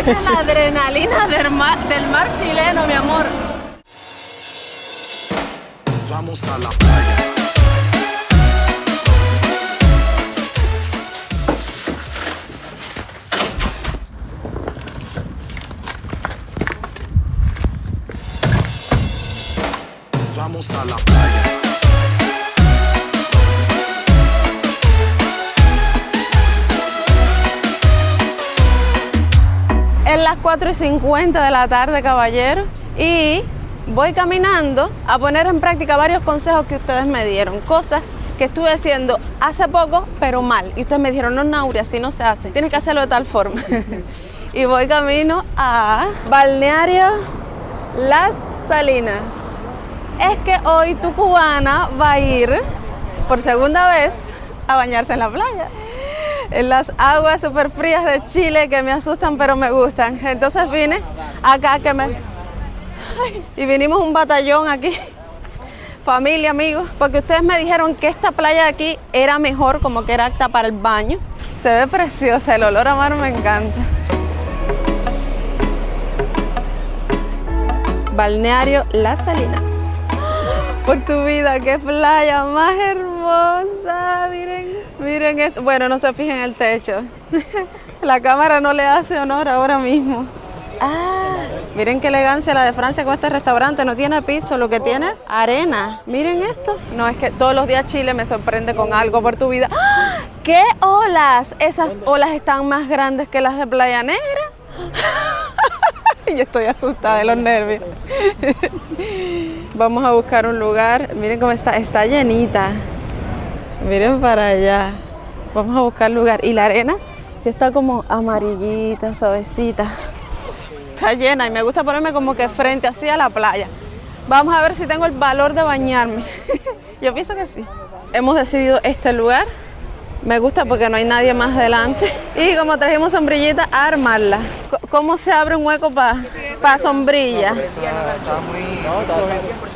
es la adrenalina del mar chileno, mi amor. Vamos a la playa. Vamos a la playa. Es las 4:50 de la tarde, caballero, y voy caminando a poner en práctica varios consejos que ustedes me dieron, cosas que estuve haciendo hace poco, pero mal. Y ustedes me dijeron, no, Nauri, así no se hace, tienes que hacerlo de tal forma. Y voy camino a Balneario Las Salinas. Es que hoy tu cubana va a ir por segunda vez a bañarse en la playa. En las aguas súper frías de Chile que me asustan pero me gustan. Entonces vine acá y vinimos un batallón aquí, familia, amigos, porque ustedes me dijeron que esta playa de aquí era mejor, como que era apta para el baño. Se ve preciosa, el olor a mar me encanta. Balneario Las Salinas. Por tu vida, qué playa más hermosa. Miren esto. Bueno, no se fijen en el techo. La cámara no le hace honor ahora mismo. Miren qué elegancia la de Francia con este restaurante. No tiene piso, lo que tiene es arena. Miren esto. No, es que todos los días Chile me sorprende con algo. Por tu vida. ¡Qué olas! Esas olas están más grandes que las de Playa Negra. Yo estoy asustada de los nervios. Vamos a buscar un lugar. Miren cómo está llenita. Miren para allá. Vamos a buscar lugar. Y la arena sí está como amarillita, suavecita. Está llena y me gusta ponerme como que frente así a la playa. Vamos a ver si tengo el valor de bañarme. Yo pienso que sí. Hemos decidido este lugar. Me gusta porque no hay nadie más delante. Y como trajimos sombrillita, a armarla. ¿Cómo se abre un hueco para sombrilla?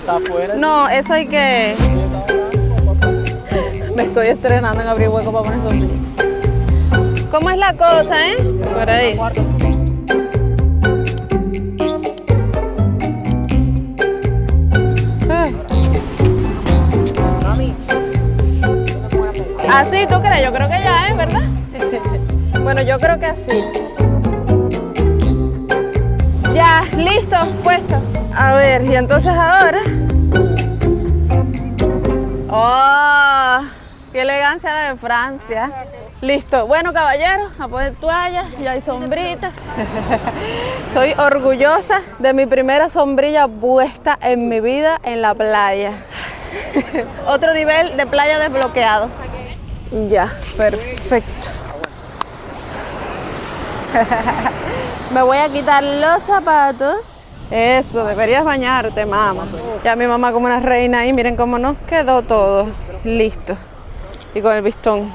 Está afuera. No, eso hay que... Me estoy estrenando en abrir hueco para poner sombrilla. ¿Cómo es la cosa, Por ahí. Así, ¿tú crees? Yo creo que ya, ¿verdad? Bueno, yo creo que así. Ya, listo, puesto. A ver, y entonces ahora... ¡Oh! ¡Qué elegancia la de Francia! Listo. Bueno, caballeros, a poner toallas, ya hay sombrita. Estoy orgullosa de mi primera sombrilla puesta en mi vida en la playa. Otro nivel de playa desbloqueado. Ya, perfecto. Me voy a quitar los zapatos. Eso, deberías bañarte, mamá. Ya mi mamá como una reina ahí, miren cómo nos quedó todo. Listo. Y con el pistón.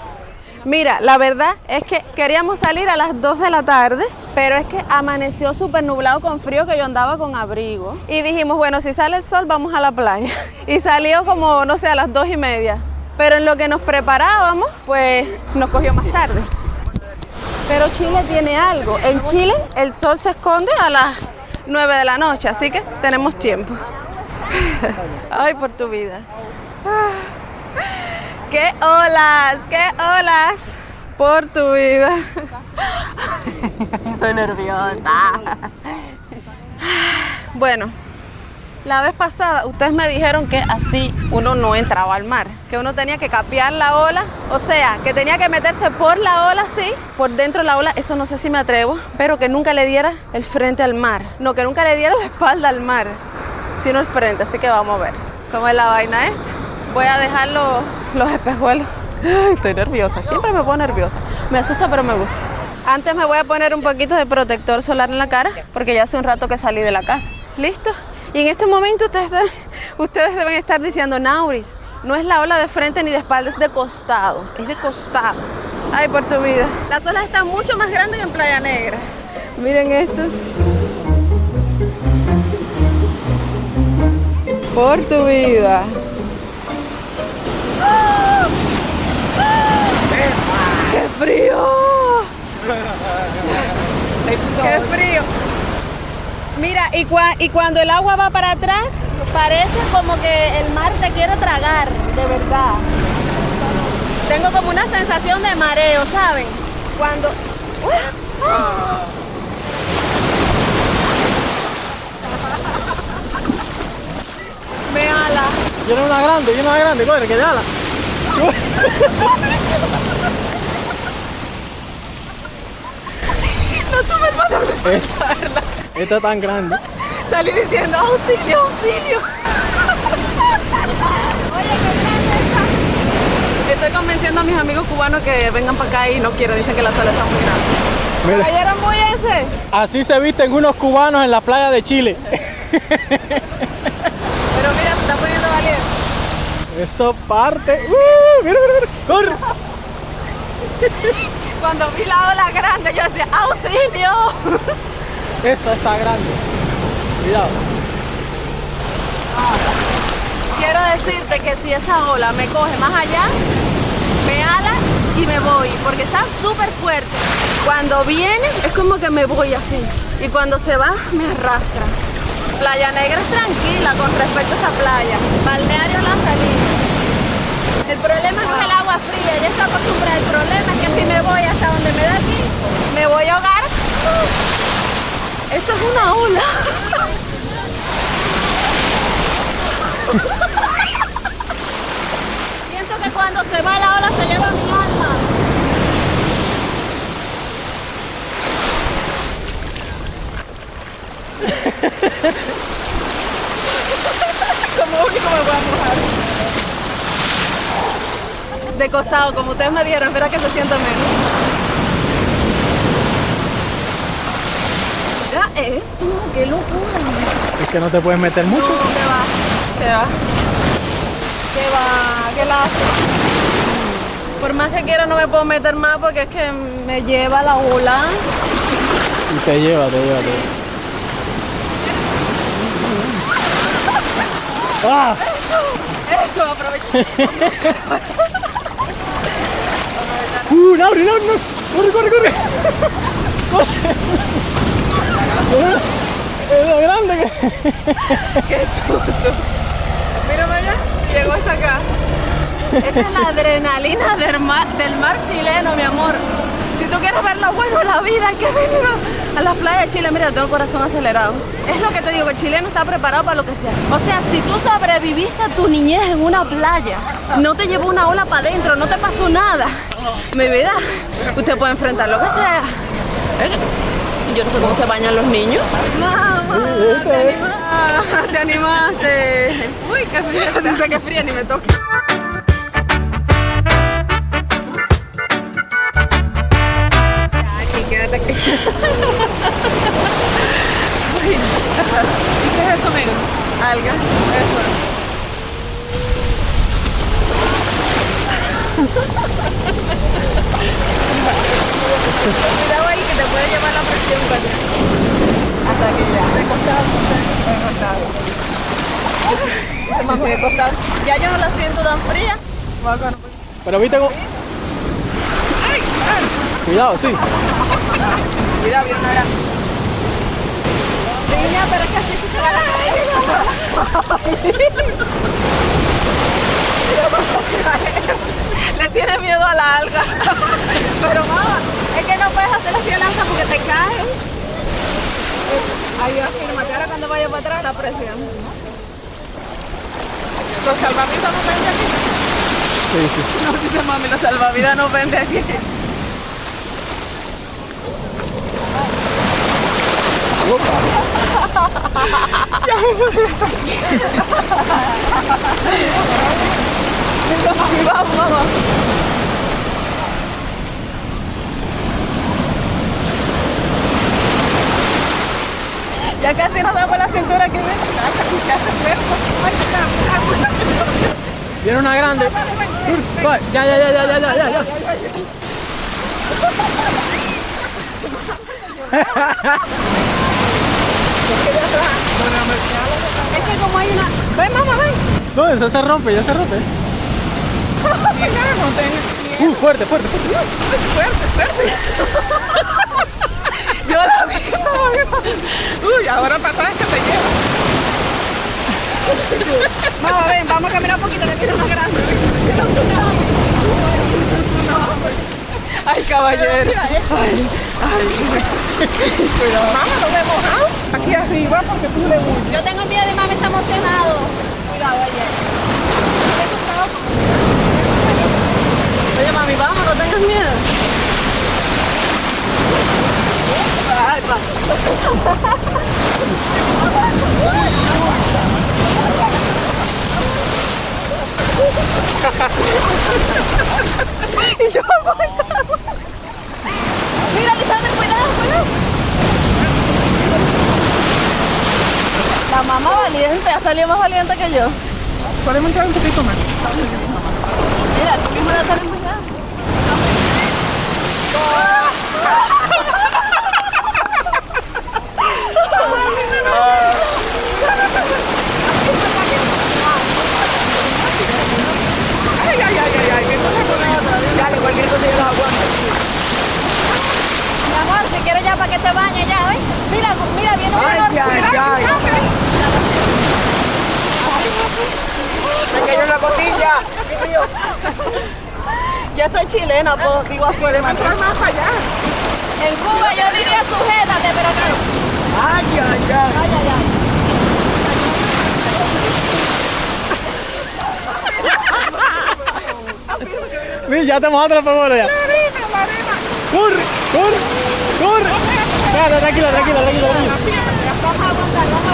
Mira, la verdad es que queríamos salir a las 2 de la tarde, pero es que amaneció súper nublado con frío que yo andaba con abrigo. Y dijimos, bueno, si sale el sol, vamos a la playa. Y salió como, no sé, a las 2:30. Pero en lo que nos preparábamos, pues nos cogió más tarde. Pero Chile tiene algo. En Chile el sol se esconde a las 9 de la noche, así que tenemos tiempo. Ay, por tu vida. ¡Qué olas! ¡Qué olas! Por tu vida. Estoy nerviosa. Bueno, la vez pasada ustedes me dijeron que así uno no entraba al mar, que uno tenía que capear la ola, o sea, que tenía que meterse por la ola, sí, por dentro de la ola. Eso no sé si me atrevo, pero que nunca le diera el frente al mar. No, que nunca le diera la espalda al mar, sino el frente, así que vamos a ver cómo es la vaina esta. Voy a dejar los espejuelos. Ay, estoy nerviosa, siempre me pongo nerviosa. Me asusta, pero me gusta. Antes me voy a poner un poquito de protector solar en la cara, porque ya hace un rato que salí de la casa. ¿Listo? Y en este momento ustedes deben estar diciendo, Nauris, no es la ola de frente ni de espalda, es de costado. Es de costado. Ay, por tu vida. Las olas están mucho más grandes que en Playa Negra. Miren esto. Por tu vida. ¡Oh! ¡Oh! ¡Qué frío! Qué frío. Mira, y cuando el agua va para atrás, parece como que el mar te quiere tragar, de verdad. Tengo como una sensación de mareo, ¿saben? Cuando... Me ala. Viene una grande, corre, que te ala. No tomes palabras. Esta es tan grande. Salí diciendo, auxilio, auxilio. Oye, qué grande está. Estoy convenciendo a mis amigos cubanos que vengan para acá y no quiero, dicen que la sala está muy grande. Mira. Caballero, embúyense. Así se visten unos cubanos en la playa de Chile. Pero mira, se está poniendo valiente. Eso parte. Mira, corre. Cuando vi la ola grande, yo decía, auxilio. Esa está grande. Cuidado. Quiero decirte que si esa ola me coge más allá, me ala y me voy, porque está súper fuerte. Cuando viene es como que me voy así, y cuando se va me arrastra. Playa Negra es tranquila con respecto a esta playa. Balneario La Salina. El problema no es el agua fría, ya estoy acostumbrada. El problema es que si me voy hasta donde me da aquí, me voy a ahogar. Esto es una ola. Siento que cuando se va la ola se lleva mi alma. Como único me voy a mojar. De costado, como ustedes me dieron, espera que se sienta menos. Ya esto, qué locura. Es que no te puedes meter mucho. No, que va. Qué lástima. Por más que quiera no me puedo meter más porque es que me lleva la ola. Y te lleva. ¡Ah! Eso, aprovecha. No. Corre. Es lo grande que... Qué susto. Mírame allá, llegó hasta acá. Esta es la adrenalina del mar chileno, mi amor. Si tú quieres ver lo bueno de la vida, hay que venir a las playas de Chile. Mira, tengo el corazón acelerado. Es lo que te digo, el chileno está preparado para lo que sea. O sea, si tú sobreviviste a tu niñez en una playa, no te llevó una ola para adentro, no te pasó nada. Mi vida, usted puede enfrentar lo que sea. Yo no sé cómo se bañan los niños. Mamá, te animaste. Uy, qué fría. Dice que fría, ni me toque. Aquí, quédate aquí. Uy. ¿Y qué es eso, negro? Algas. Eso. Cuidado ahí que te puede llevar la presión hasta que ya. De costado. Ese mami de costado. Ya yo no la siento tan fría. Pero viste cómo... Cuidado, sí. Cuidado, viene una grande. Niña, pero es que así se la Le tiene miedo a la alga. Pero mamá, es que no puedes hacer así el alga porque te cae. Ahí afirma que ahora cuando vaya para atrás la presión. ¿Los salvavidas no venden aquí? Sí. No, dice mami, los salvavidas no venden aquí. Ya me voy vamos, mamá. Ya casi nos da por la cintura aquí, ¿ves? Se hace fuerza. Viene una grande. Ya. Es que como hay una... Ven, mamá, ven. No, ya se rompe. Fuerte. Fuerte. Yo lleva la vida. Uy, ahora para atrás que te lleva. Mamá, ven, vamos a caminar un poquito, que tiene más grande. Ay, caballero. Mamá, no me he mojado aquí arriba porque tú le huyes. Yo tengo miedo y mami se ha emocionado. Cuidado, oye, mami, vamos, no tengas miedo. Ay, y yo aguantando. Mira, Lisandro, cuidado, cuidado. La mamá valiente, ha salido más valiente que yo. Podemos entrar un poquito más. Mira, tú mismo la estás empujando. Dale, cualquier cosa yo los aguanto. Mi amor, si quieres ya para que te bañes ya, ¿ves? Mira, mira, viene un menor. Me cayó en la costilla. Ya estoy chilena, pues, digo afuera. Podemos entrar más para allá. En Cuba yo diría sujétate, pero acá no. Ay, ay, ay. Ay, ay, ay. Mira, ya te mojaste la favor ya. La arena. Corre, corre, corre. Espérate, tranquila. Vamos a aguantar, vamos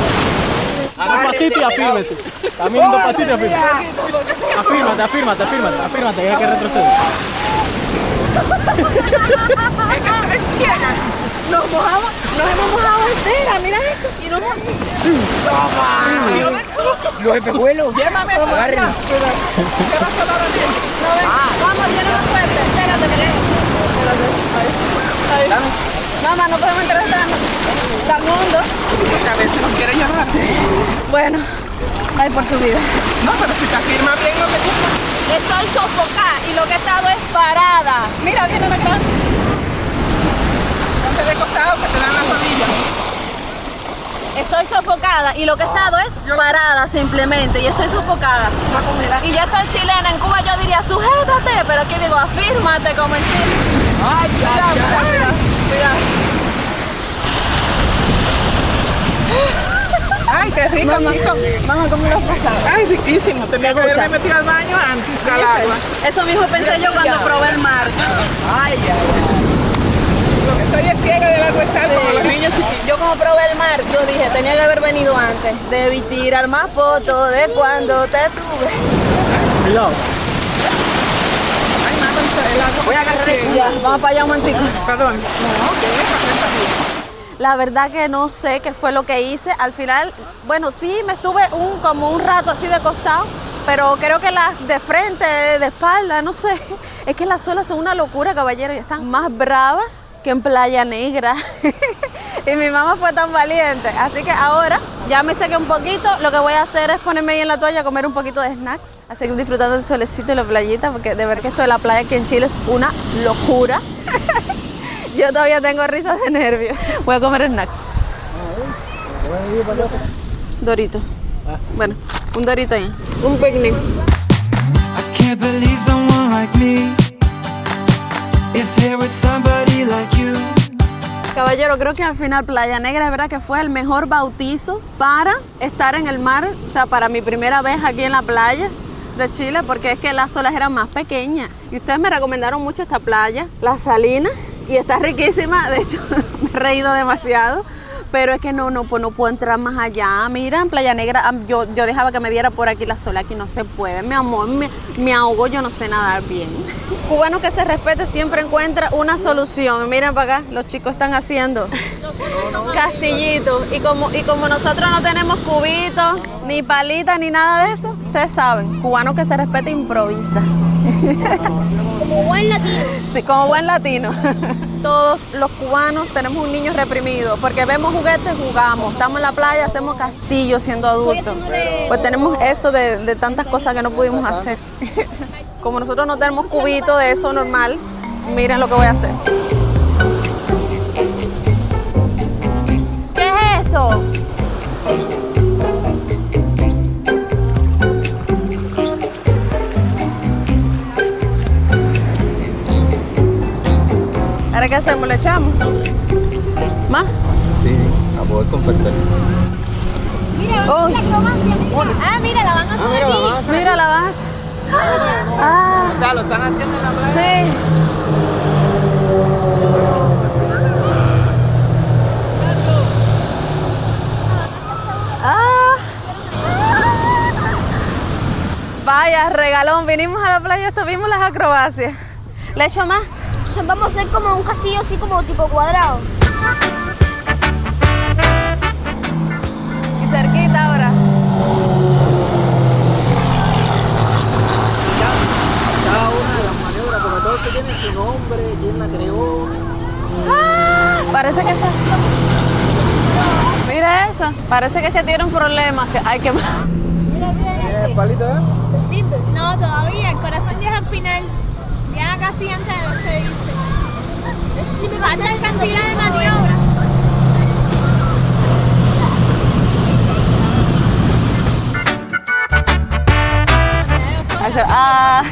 a Dá pasito y afírmese. También dos pasitos y afírmese. Afírmate, que hay que retroceder. Es que tú eres ciega. Nos mojamos, nos hemos mojado entera, mira esto. Y no Los espejuelos. Llévame, agárrenme. ¿Qué vas a dar a mí? no ven. Vamos, tiene más fuerte. Espérate, mire. Espérate. Ahí. Mamá, no podemos entrar tan hondo. Porque a veces nos quiere llevar. Bueno, ay por tu vida. No, pero si te afirma bien lo que tú estás. Estoy sofocada y lo que he estado es parada. Mira, viene la grande. Ponte de costado que te dan las rodillas. Estoy sofocada y lo que he estado es parada simplemente y estoy sofocada. Y ya estoy chilena, en Cuba yo diría sujétate, pero aquí digo afírmate como en Chile. Ay, Cuidado. Ay, qué rico, chico. Mamá, ¿cómo lo has pasado? Ay, riquísimo. Tenía que haberme metido al baño antes al agua. Eso mismo pensé yo cuando probé el mar. Ay, lo que estoy es ciega del agua es sal, como los niños chiquitos. Yo como probé el mar, yo dije, tenía que haber venido antes. Debí tirar más fotos de cuando te tuve. Cuidado. Ay, mamá, el agua. Voy a agarrar el Ya, vamos para allá un momentico. Perdón. No, ¿qué? La verdad que no sé qué fue lo que hice. Al final, bueno, sí, me estuve como un rato así de costado, pero creo que las de frente, de espalda, no sé. Es que las olas son una locura, caballero, y están más bravas que en Playa Negra. Y mi mamá fue tan valiente. Así que ahora ya me sequé un poquito. Lo que voy a hacer es ponerme ahí en la toalla a comer un poquito de snacks. A seguir disfrutando del solecito y la playita, porque de ver que esto de la playa aquí en Chile es una locura. Yo todavía tengo risas de nervios. Voy a comer snacks. Dorito. Bueno, un dorito ahí. Un picnic. I can't believe someone like me is here with somebody like you. Caballero, creo que al final Playa Negra es verdad que fue el mejor bautizo para estar en el mar, o sea, para mi primera vez aquí en la playa de Chile, porque es que las olas eran más pequeñas. Y ustedes me recomendaron mucho esta playa, La Salina, y está riquísima. De hecho, me he reído demasiado. Pero es que no puedo entrar más allá. Mira, en Playa Negra, yo dejaba que me diera por aquí la sola. Aquí no se puede. Mi amor, me ahogo, yo no sé nadar bien. Cubano que se respete siempre encuentra una solución. Miren para acá, los chicos están haciendo castillitos. Y como nosotros no tenemos cubitos, ni palitas, ni nada de eso, ustedes saben, cubano que se respete improvisa. Como buen latino. Sí, como buen latino. Todos los cubanos tenemos un niño reprimido, porque vemos juguetes, jugamos, estamos en la playa, hacemos castillos siendo adultos. Pues tenemos eso de tantas cosas que no pudimos hacer. Como nosotros no tenemos cubito de eso normal, miren lo que voy a hacer. ¿Ahora qué hacemos? ¿Le echamos? ¿Más? Sí, a poder compartir. Mira, Oh. la acrobacia. Ah, mira, la van a hacer Mira, la aquí. van a hacer. Mira, la vas. Ah, O sea, lo están haciendo en la playa. sí. Ah. Vaya, regalón. Vinimos a la playa, hasta vimos las acrobacias. ¿Le echo más? Vamos a hacer como un castillo así como tipo cuadrado. Y cerquita ahora. Cada una de las maniobras, porque todo esto tiene su nombre, quién la creó. Parece que se... Mira eso. Parece que es que tiene un problema. Que hay que... Mira, mira, ¿El palito, eh? sí, no, todavía. El corazón ya es al final. Ya casi antes de despedirse. Sí, me falta cantidad de maniobras. Ah.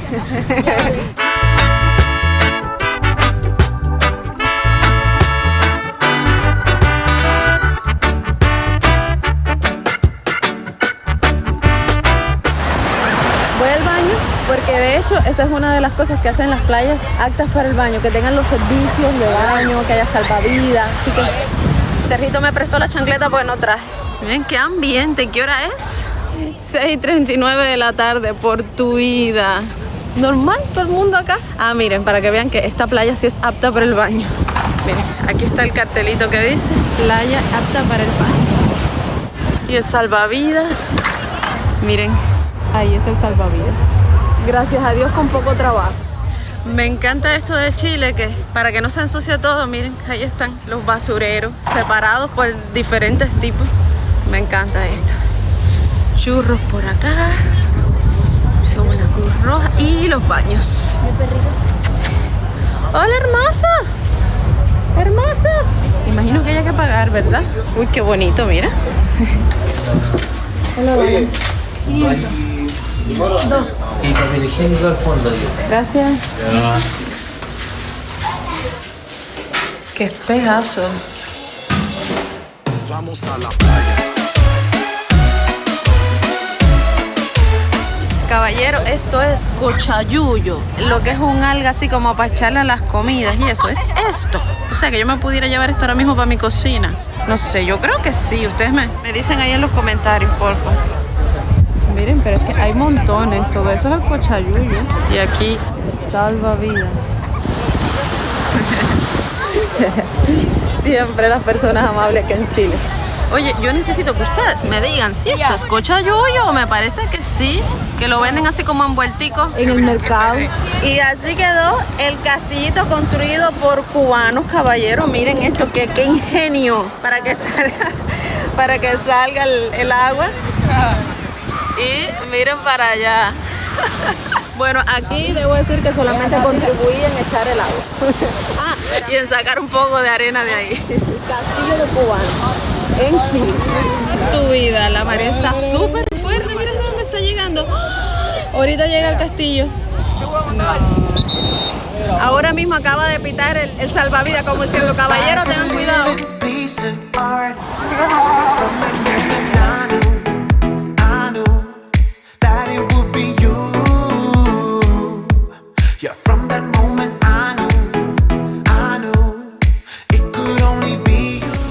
Voy al baño porque de hecho esa es una de las cosas que hacen las playas aptas para el baño, que tengan los servicios de baño, que haya salvavidas. Así que Sergito me prestó la chancleta porque no traje. Miren qué ambiente, ¿qué hora es? 6:39 de la tarde, por tu vida. Normal, todo el mundo acá. Ah, miren, para que vean que esta playa sí es apta para el baño. Miren, aquí está el cartelito que dice playa apta para el baño. Y el salvavidas. Miren, ahí está el salvavidas. Gracias a Dios con poco trabajo. Me encanta esto de Chile, que para que no se ensucie todo, miren, ahí están los basureros separados por diferentes tipos. Me encanta esto. Churros por acá. Son una cruz roja y los baños. Hola, hermosa. Hermosa. Imagino que hay que pagar, ¿verdad? Uy, qué bonito, mira. Hola, vale. 2. Y papel higiénico al fondo. Gracias. Qué espejazo. Vamos a la playa. Caballero, esto es cochayuyo, lo que es un alga así como para echarle a las comidas y eso, es esto. O sea, que yo me pudiera llevar esto ahora mismo para mi cocina. No sé, yo creo que sí. Ustedes me dicen ahí en los comentarios, porfa. Miren, pero es que hay montones. Todo eso es el cochayuyo. Y aquí, salvavidas. Siempre las personas amables que en Chile. Oye, yo necesito que ustedes me digan si esto es cochayuyo o me parece que sí, que lo venden así como envueltico en el mercado. Y así quedó el castillito construido por cubanos, caballeros. Miren esto, qué ingenio para que salga el agua. Y miren para allá. Bueno, aquí debo decir que solamente contribuí en echar el agua. Y en sacar un poco de arena de ahí. Castillo de cubanos en Chile. Tu vida, la marea está súper fuerte. Miren dónde está llegando. Ahorita llega el castillo. No. Ahora mismo acaba de pitar el salvavidas, como diciendo, caballeros, tengan cuidado.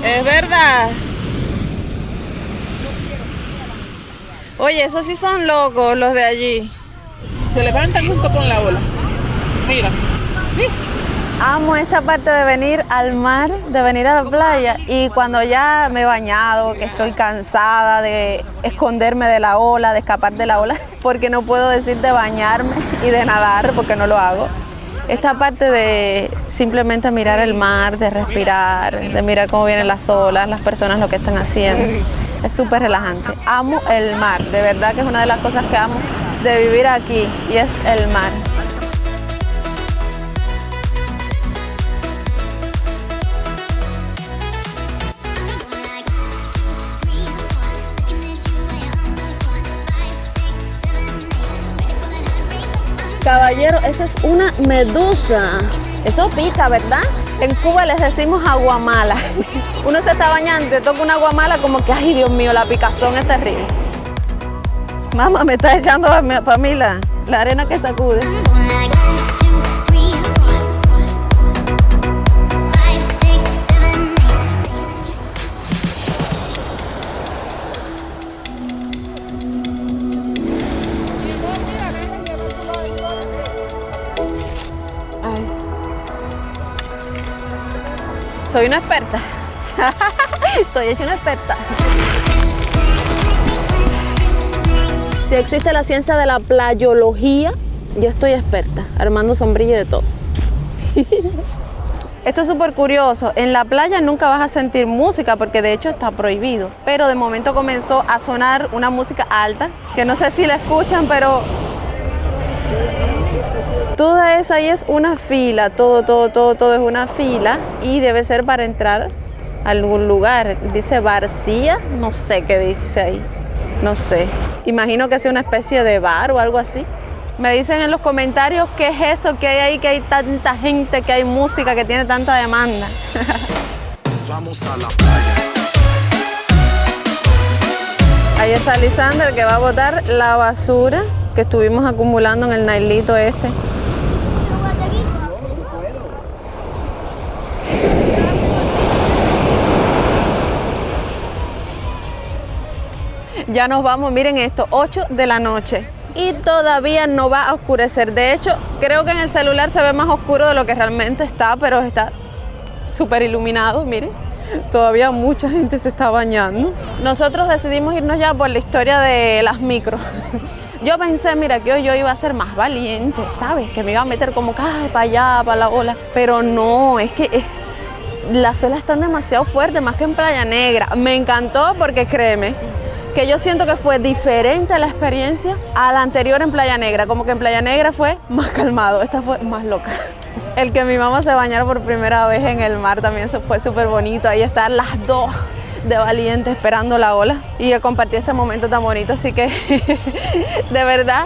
Es verdad. Oye, esos sí son locos, los de allí. Se levantan junto con la ola. Mira. Amo esta parte de venir al mar, de venir a la playa, y cuando ya me he bañado, que estoy cansada de esconderme de la ola, de escapar de la ola, porque no puedo decir de bañarme y de nadar, porque no lo hago. Esta parte de simplemente mirar el mar, de respirar, de mirar cómo vienen las olas, las personas lo que están haciendo, es súper relajante. Amo el mar, de verdad que es una de las cosas que amo de vivir aquí, y es el mar. Caballero, esa es una medusa. Eso pica, ¿verdad? En Cuba les decimos aguamala. Uno se está bañando, te toca una aguamala como que, ay Dios mío, la picazón es terrible. Mamá, me está echando para mí la arena que sacude. Soy una experta. Estoy hecha una experta. Si existe la ciencia de la playología, yo estoy experta, armando sombrilla y de todo. Esto es súper curioso. En la playa nunca vas a sentir música porque de hecho está prohibido. Pero de momento comenzó a sonar una música alta, que no sé si la escuchan, pero toda esa ahí es una fila, todo es una fila y debe ser para entrar a algún lugar. Dice Barcía, no sé qué dice ahí, no sé. Imagino que sea una especie de bar o algo así. Me dicen en los comentarios qué es eso que hay ahí, que hay tanta gente, que hay música, que tiene tanta demanda. Vamos a la playa. Ahí está Lisander que va a botar la basura que estuvimos acumulando en el nailito este. Ya nos vamos, miren esto, 8 de la noche y todavía no va a oscurecer. De hecho, creo que en el celular se ve más oscuro de lo que realmente está, pero está súper iluminado, miren. Todavía mucha gente se está bañando. Nosotros decidimos irnos ya por la historia de las micros. Yo pensé, mira, que hoy yo iba a ser más valiente, ¿sabes? Que me iba a meter como que para allá, para la ola. Pero no, es que las olas están demasiado fuertes, más que en Playa Negra. Me encantó porque créeme, que yo siento que fue diferente la experiencia a la anterior en Playa Negra. Como que en Playa Negra fue más calmado, esta fue más loca. El que mi mamá se bañara por primera vez en el mar también fue súper bonito. Ahí están las dos de valientes esperando la ola y compartí este momento tan bonito. Así que de verdad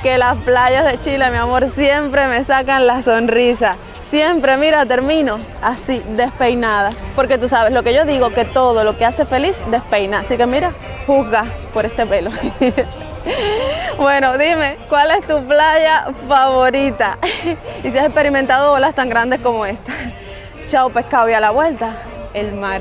que las playas de Chile, mi amor, siempre me sacan la sonrisa. Siempre, mira, termino así, despeinada. Porque tú sabes lo que yo digo, que todo lo que hace feliz despeina. Así que mira, juzga por este pelo. Bueno, dime, ¿cuál es tu playa favorita? Y si has experimentado olas tan grandes como esta. Chao pescado y a la vuelta, el mar.